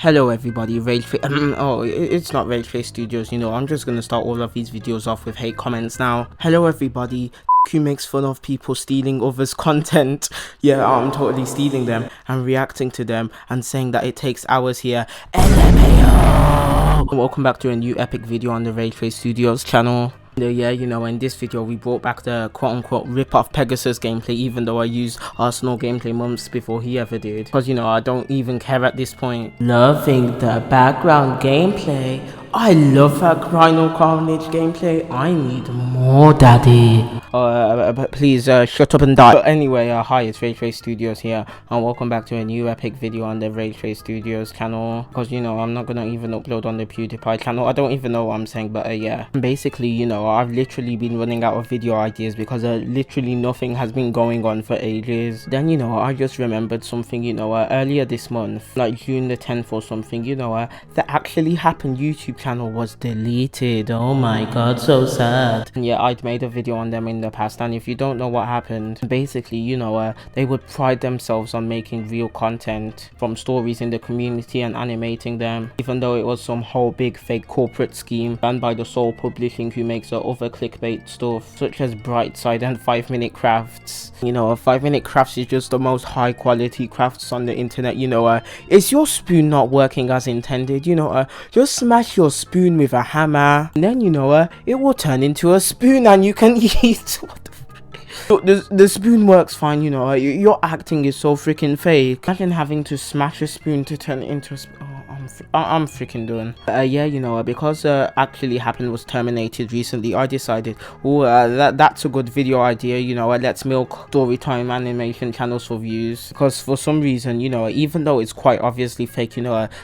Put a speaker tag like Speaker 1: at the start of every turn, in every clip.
Speaker 1: Hello everybody, rageface. It's not rageface studios, I'm just gonna start all of these videos off with hate comments now. Hello everybody, who makes fun of people stealing others' content. Yeah, I'm totally stealing them and reacting to them and saying that it takes hours here. LMAO! Welcome back to a new epic video on the rageface studios channel. Yeah, in this video we brought back the quote-unquote rip-off Pegasus gameplay, even though I used Arsenal gameplay months before he ever did, because I don't even care at this point. Loving the background gameplay. I love that Rhino Carnage gameplay. I need more, daddy. But please shut up and die. But anyway, hi, it's rageface studios here, and welcome back to a new epic video on the rageface studios channel. Because I'm not gonna even upload on the PewDiePie channel. I don't even know what I'm saying, but yeah, basically I've literally been running out of video ideas because literally nothing has been going on for ages. Then I just remembered something earlier this month, like June the 10th or something, that actually happened. YouTube channel was deleted. Oh my god, so sad. And yeah, I'd made a video on them in the past, and if you don't know what happened, basically they would pride themselves on making real content from stories in the community and animating them, even though it was some whole big fake corporate scheme run by the sole publishing who makes other clickbait stuff such as Brightside and 5-minute crafts. 5-minute crafts is just the most high quality crafts on the internet. Is your spoon not working as intended? Just smash your spoon with a hammer, and then it will turn into a spoon and you can eat. What the spoon works fine. Your acting is so freaking fake. Imagine having to smash a spoon to turn it into a spoon. I'm freaking done. Yeah, because actually happened was terminated recently, I decided, that's a good video idea. Let's milk storytime animation channels for views, because for some reason even though it's quite obviously fake,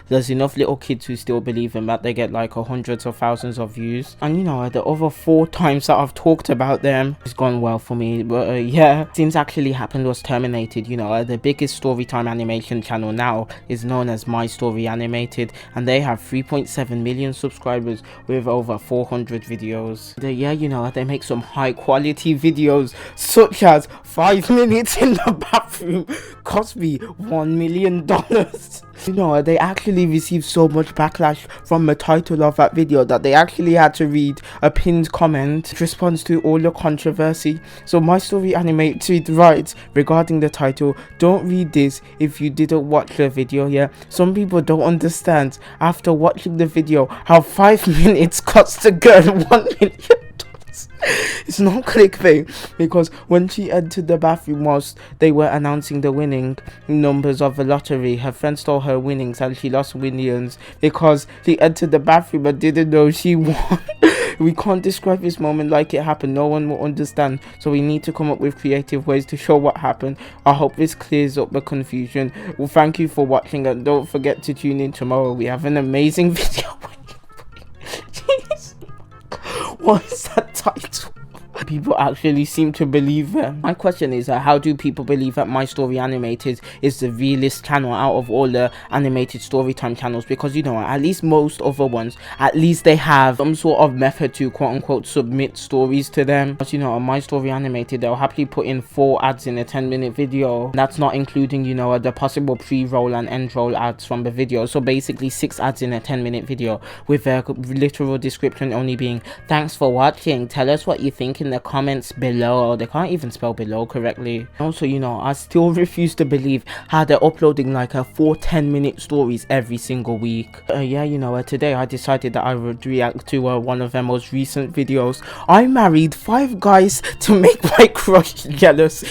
Speaker 1: there's enough little kids who still believe in that they get like hundreds of thousands of views. And the other 4 times that I've talked about them, it's gone well for me. But yeah, since actually happened was terminated, the biggest storytime animation channel now is known as My Story Animated, and they have 3.7 million subscribers with over 400 videos. Yeah, they make some high quality videos such as 5 minutes in the bathroom cost me $1 million. They actually received so much backlash from the title of that video that they actually had to read a pinned comment in response to all the controversy. So My Story Animated writes regarding the title, "Don't read this if you didn't watch the video." Yeah, some people don't understand after watching the video how 5 minutes costs a girl $1 million. It's not clickbait, because when she entered the bathroom whilst they were announcing the winning numbers of the lottery, her friend stole her winnings and she lost millions because she entered the bathroom and didn't know she won. We can't describe this moment like it happened. No one will understand, so we need to come up with creative ways to show what happened. I hope this clears up the confusion. Well, thank you for watching, and don't forget to tune in tomorrow. We have an amazing video. Jeez. What is that title? People actually seem to believe them. My question is, how do people believe that My Story Animated is the realest channel out of all the animated storytime channels? Because at least most other ones, at least they have some sort of method to quote-unquote submit stories to them. But on My Story Animated, they'll happily put in 4 ads in a 10-minute video. That's not including the possible pre-roll and end-roll ads from the video. So basically 6 ads in a 10-minute video, with their literal description only being, "Thanks for watching, tell us what you think in the comments below." They can't even spell below correctly. Also, I still refuse to believe how they're uploading like 4 10-minute stories every single week. Yeah, today I decided that I would react to one of their most recent videos. I married 5 guys to make my crush jealous.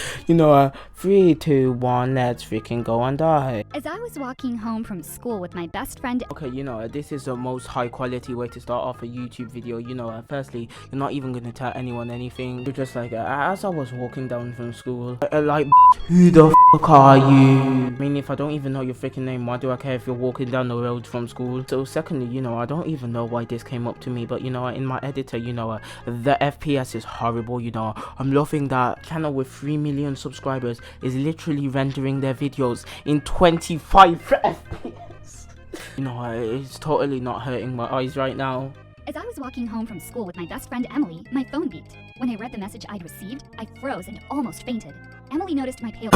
Speaker 1: 3, 2, 1, let's freaking go and die.
Speaker 2: As I was walking home from school with my best friend.
Speaker 1: Okay, this is the most high quality way to start off a YouTube video. Firstly, you're not even gonna tell anyone anything. You're just like, as I was walking down from school, like, who the fuck are you? I mean, if I don't even know your freaking name, why do I care if you're walking down the road from school? So secondly, I don't even know why this came up to me, but in my editor, the FPS is horrible. I'm loving that channel with 3 million subscribers is literally rendering their videos in 25 FPS. It's totally not hurting my eyes right now.
Speaker 2: As I was walking home from school with my best friend Emily, my phone beeped. When I read the message I'd received, I froze and almost fainted. Emily noticed my pale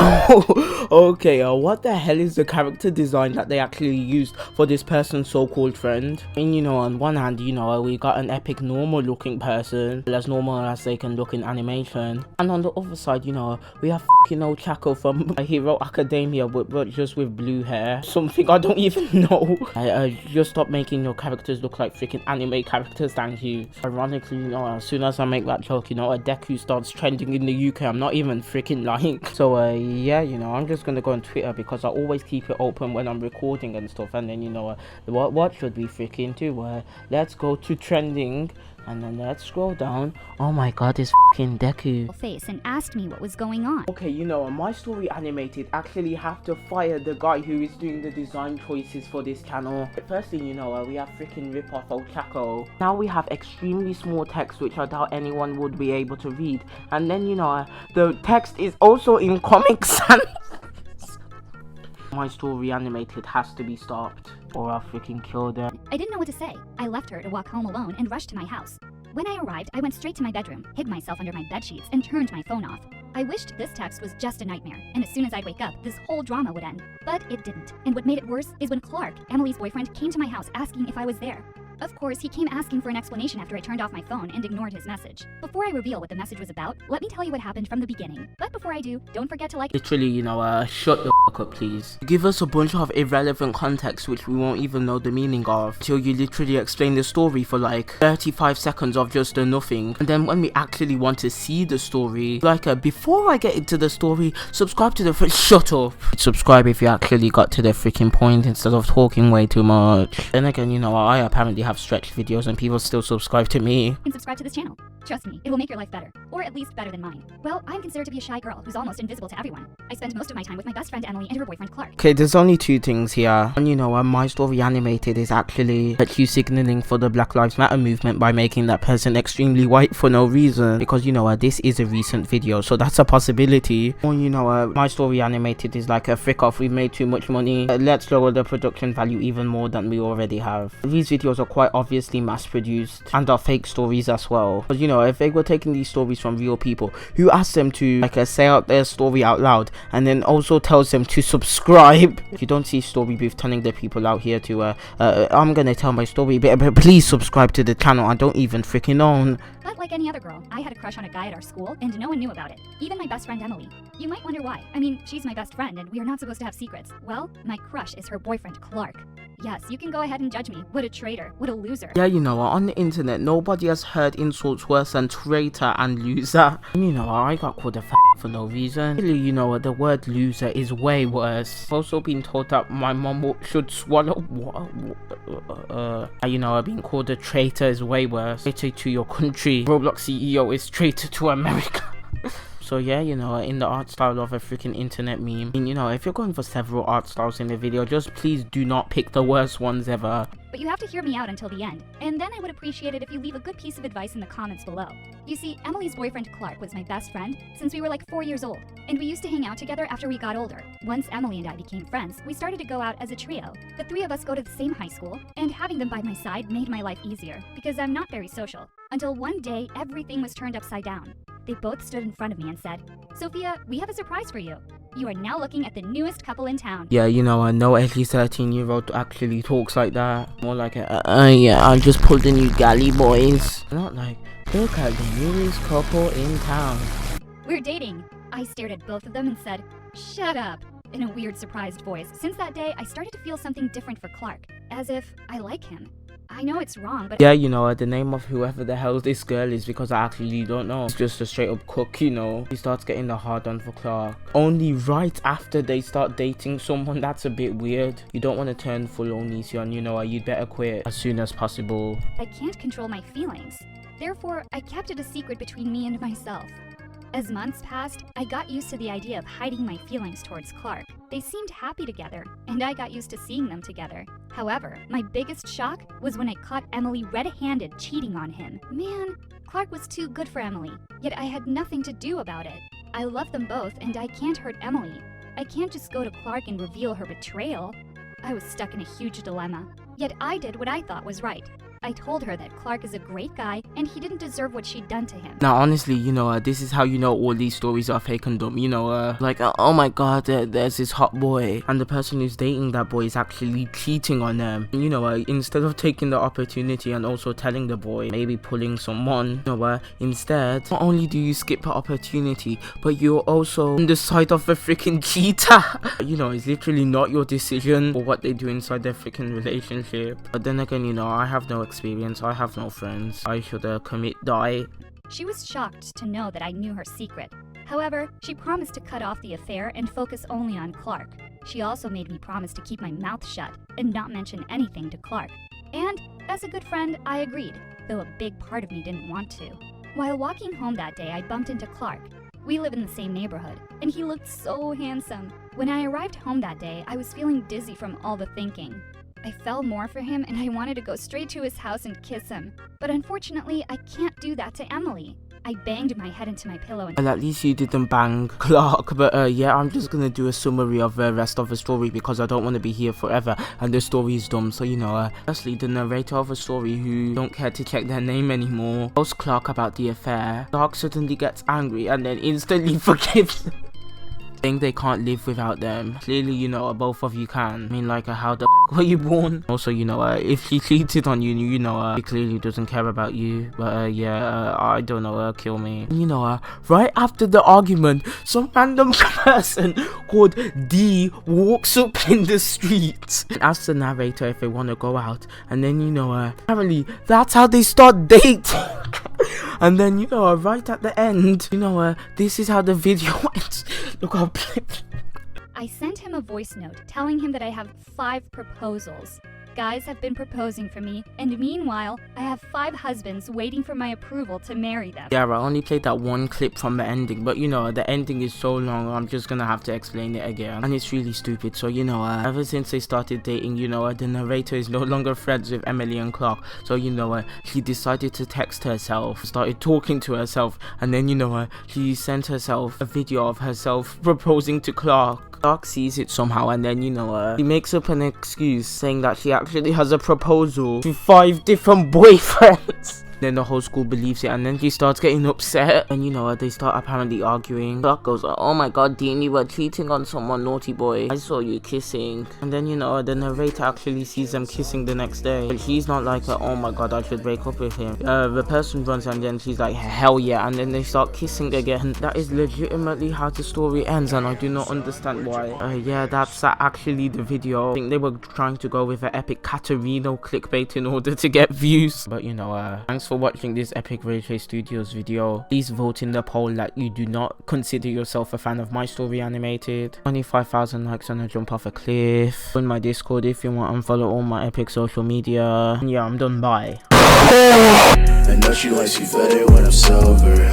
Speaker 1: Okay, what the hell is the character design that they actually used for this person's so-called friend? And you know, on one hand, you know, we got an epic normal looking person, as normal as they can look in animation, and on the other side, you know, we have fucking old Chaco from My Hero Academia, but just with blue hair, something I don't even know. Just stop making your characters look like freaking anime characters, thank you. Ironically, you know, as soon as I make that joke, you know, a Deku starts trending in the UK. I'm not even freaking lying. So yeah, you know, I'm just gonna go on Twitter because I always keep it open when I'm recording and stuff. And then, you know, what should we freaking do? Let's go to trending, and then let's scroll down. Oh my god, it's fucking Deku
Speaker 2: face and asked me what was going on.
Speaker 1: Okay, you know, My Story Animated actually have to fire the guy who is doing the design choices for this channel. Firstly, you know, we have freaking rip-off old Chaco. Now we have extremely small text, which I doubt anyone would be able to read. And then, you know, the text is also in Comic Sans. My Story Animated has to be stopped, or I'll freaking kill them.
Speaker 2: I didn't know what to say. I left her to walk home alone and rushed to my house. When I arrived, I went straight to my bedroom, hid myself under my bedsheets, and turned my phone off. I wished this text was just a nightmare, and as soon as I'd wake up, this whole drama would end. But it didn't. And what made it worse is when Clark, Emily's boyfriend, came to my house asking if I was there. Of course, he came asking for an explanation after I turned off my phone and ignored his message. Before I reveal what the message was about, let me tell you what happened from the beginning. But before I do, don't forget to like—
Speaker 1: Literally, you know, shut the fuck up, please. Give us a bunch of irrelevant context which we won't even know the meaning of, till you literally explain the story for like 35 seconds of just a nothing. And then when we actually want to see the story, like, before I get into the story, subscribe to the shut up. Subscribe if you actually got to the freaking point instead of talking way too much. Then again, you know, I apparently have stretched videos and people still subscribe to me.
Speaker 2: And subscribe to this channel. Trust me, it will make your life better. Or at least better than mine. Well, I'm considered to be a shy girl who's almost invisible to everyone. I spend most of my time with my best friend Emily and her boyfriend Clark.
Speaker 1: Okay, there's only two things here. And you know, My Story Animated is actually you signaling for the Black Lives Matter movement by making that person extremely white for no reason. Because, you know, this is a recent video, so that's a possibility. Or, you know, My Story Animated is like a frick off, we've made too much money. Let's lower the production value even more than we already have. These videos are quite obviously mass produced and are fake stories as well. But, you know, if they were taking these stories from real people who asked them to like say out their story out loud and then also tells them to subscribe. You don't see Story Booth telling the people out here to I'm gonna tell my story, but please subscribe to the channel. I don't even freaking own.
Speaker 2: But like any other girl, I had a crush on a guy at our school and no one knew about it. Even my best friend Emily. You might wonder why. I mean, she's my best friend and we are not supposed to have secrets. Well, my crush is her boyfriend Clark. Yes, you can go ahead and judge me. What a traitor. What a loser.
Speaker 1: Yeah, you know, on the internet, nobody has heard insults worse than traitor and loser. And, you know, I got called a for no reason. Really, you know, the word loser is way worse. I've also been told that my mom should swallow. You know, being called a traitor is way worse. Traitor to your country. Roblox CEO is traitor to America. So yeah, you know, in the art style of a freaking internet meme. And, you know, if you're going for several art styles in the video, just please do not pick the worst ones ever.
Speaker 2: But you have to hear me out until the end, and then I would appreciate it if you leave a good piece of advice in the comments below. You see, Emily's boyfriend Clark was my best friend since we were like 4 years old, and we used to hang out together after we got older. Once Emily and I became friends, we started to go out as a trio. The three of us go to the same high school, and having them by my side made my life easier, because I'm not very social. Until one day, everything was turned upside down. They both stood in front of me and said, "Sophia, we have a surprise for you. You are now looking at the newest couple in town."
Speaker 1: Yeah, you know, I know every 13-year-old actually talks like that. More like yeah, I just pulled the new galley boys. Not like, look at the newest couple in town.
Speaker 2: We're dating. I stared at both of them and said, "Shut up," in a weird surprised voice. Since that day, I started to feel something different for Clark, as if I like him. I know it's wrong, but
Speaker 1: yeah, you know, the name of whoever the hell this girl is, because I actually don't know. It's just a straight up cook, you know. He starts getting the hard on for Clark only right after they start dating someone. That's a bit weird. You don't want to turn full Onision, you know, you'd better quit as soon as possible.
Speaker 2: I can't control my feelings. Therefore, I kept it a secret between me and myself. As months passed, I got used to the idea of hiding my feelings towards Clark. They seemed happy together, and I got used to seeing them together. However, my biggest shock was when I caught Emily red-handed cheating on him. Man, Clark was too good for Emily, yet I had nothing to do about it. I love them both, and I can't hurt Emily. I can't just go to Clark and reveal her betrayal. I was stuck in a huge dilemma, yet I did what I thought was right. I told her that Clark is a great guy and he didn't deserve what she'd done to him.
Speaker 1: Now honestly, this is how you know all these stories are fake and dumb. Like oh my god, there's this hot boy and the person who's dating that boy is actually cheating on them. Instead of taking the opportunity and also telling the boy, maybe pulling someone, instead not only do you skip the opportunity, but you're also on the side of a freaking cheater. It's literally not your decision or what they do inside their freaking relationship. But then again, I have no experience, I have no friends, I should die.
Speaker 2: She was shocked to know that I knew her secret. However, she promised to cut off the affair and focus only on Clark. She also made me promise to keep my mouth shut and not mention anything to Clark. And, as a good friend, I agreed, though a big part of me didn't want to. While walking home that day, I bumped into Clark. We live in the same neighborhood, and he looked so handsome. When I arrived home that day, I was feeling dizzy from all the thinking. I fell more for him and I wanted to go straight to his house and kiss him. But unfortunately, I can't do that to Emily. I banged my head into my pillow and—
Speaker 1: Well, at least you didn't bang Clark. But yeah, I'm just gonna do a summary of the rest of the story because I don't want to be here forever and the story is dumb. So firstly, the narrator of a story who don't care to check their name anymore tells Clark about the affair. Clark suddenly gets angry and then instantly forgives them, saying they can't live without them. Clearly, both of you can. I mean, like, how the were you born? Also, if she cheated on you, she clearly doesn't care about you. But yeah, I don't know, kill me. Right after the argument, some random person called D walks up in the street and asks the narrator if they want to go out. And then, apparently that's how they start dating. And then, right at the end, this is how the video went. Look how
Speaker 2: I sent him a voice note telling him that I have 5 proposals. Guys have been proposing for me, and meanwhile, I have 5 husbands waiting for my approval to marry them.
Speaker 1: Yeah, I only played that one clip from the ending, but the ending is so long, I'm just gonna have to explain it again. And it's really stupid, so ever since they started dating, the narrator is no longer friends with Emily and Clark. So she decided to text herself, started talking to herself, and then she sent herself a video of herself proposing to Clark. Clark sees it somehow and then he makes up an excuse saying that she actually has a proposal to 5 different boyfriends. Then the whole school believes it and then she starts getting upset and they start apparently arguing. Clark goes, oh my god Dean, you were cheating on someone, naughty boy, I saw you kissing. And then the narrator actually sees them kissing the next day, but she's not like oh my god I should break up with him. The person runs and then she's like hell yeah, and then they start kissing again. That is legitimately how the story ends and I do not understand why. Yeah, that's actually the video. I think they were trying to go with an epic Katerino clickbait in order to get views. But thanks for watching this epic Rageface Studios video. Please vote in the poll that you do not consider yourself a fan of my story animated. 25,000 likes and I jump off a cliff. Join my Discord if you want and follow all my epic social media. And yeah, I'm done, bye.
Speaker 3: I know she likes you better when I'm sober.